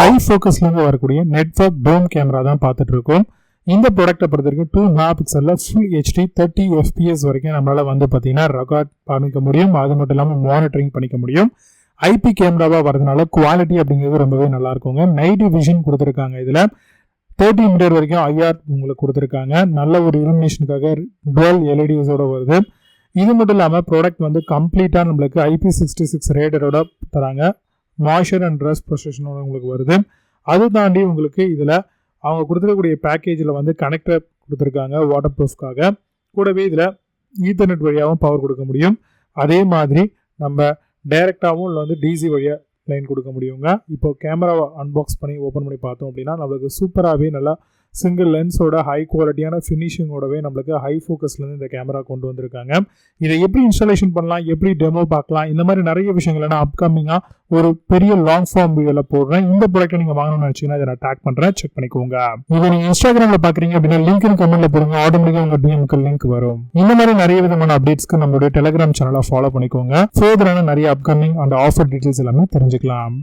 High ஃபோக்கஸ்லேருந்து வரக்கூடிய network டோம் camera தான் பார்த்துட்டு இருக்கோம். இந்த ப்ராடக்ட்டை பொறுத்த வரைக்கும் 2 மெகா பிக்சலில் ஃபுல் ஹெச்டி 30 FPS வரைக்கும் நம்மளால் வந்து பார்த்தீங்கன்னா ரெக்கார்ட் பண்ணிக்க முடியும். அது மட்டும் இல்லாமல் மானிட்டரிங் பண்ணிக்க முடியும். ஐபி கேமராவாக வரதுனால குவாலிட்டி அப்படிங்கிறது ரொம்பவே நல்லா இருக்குங்க. நைட் விஷன் கொடுத்துருக்காங்க. இதில் 30 மீட்டர் வரைக்கும் ஐஆர் உங்களுக்கு கொடுத்துருக்காங்க. நல்ல ஒரு இலுமினேஷனுக்காக டுவெல் எல்இடிஸோட வருது. இது மட்டும் இல்லாமல் ப்ராடக்ட் வந்து கம்ப்ளீட்டாக நம்மளுக்கு IP66 ரேட்டரோட தராங்க. மாய்ஸ்சர் அண்ட் ரஸ்ட் ப்ரொடெக்ஷனோட உங்களுக்கு வருது. அது தாண்டி உங்களுக்கு இதில் அவங்க கொடுத்துருக்கக்கூடிய பேக்கேஜில் வந்து கனெக்டர் கொடுத்துருக்காங்க வாட்டர் ப்ரூஃப்காக. கூடவே இதில் ஈத்தர்நெட் வழியாகவும் பவர் கொடுக்க முடியும். அதே மாதிரி நம்ம டைரெக்டாகவும் இல்லை வந்து டிசி வழியாக லைன் கொடுக்க முடியுங்க. இப்போ கேமராவை அன்பாக்ஸ் பண்ணி ஓப்பன் பண்ணி பார்த்தோம் அப்படின்னா நம்மளுக்கு சூப்பராகவே நல்லா சிங்கிள் லென்ஸோட ஹை குவாலிட்டியான ஃபினிஷிங்கோடவே நம்மளுக்கு ஹை ஃபோக்கஸ்லேருந்து இந்த கேமரா கொண்டு வந்திருக்காங்க. இதை எப்படி இன்ஸ்டாலேஷன் பண்ணலாம், எப்படி டெமோ பார்க்கலாம், இந்த மாதிரி நிறைய விஷயங்கள் நான் அப்கமிங்காக ஒரு பெரிய லாங் ஃபார்ம் வீடியோவில் போடுறேன். இந்த ப்ராடக்ட்டை நீங்கள் வாங்கணும்னு நினச்சிங்கன்னா இதை நான் டேக் பண்ணுறேன், செக் பண்ணிக்கோங்க. இதை நீங்கள் இன்ஸ்டாகிராமில் பார்க்குறீங்க அப்படின்னா லிங்க் கமெண்ட்டில் போடுங்க, ஆட்டோமேட்டிக்காக உங்கள் டிஎம்க்கு லிங்க் வரும். இந்த மாதிரி நிறைய விதமான அப்டேட்ஸ்க்கு நம்மளுடைய டெலிகிராம் சேனலை ஃபாலோ பண்ணிக்கோங்க. ஃபர்தரான நிறைய அப்கமிங் அண்ட் ஆஃபர் டீட்டெயில்ஸ் எல்லாமே தெரிஞ்சுக்கலாம்.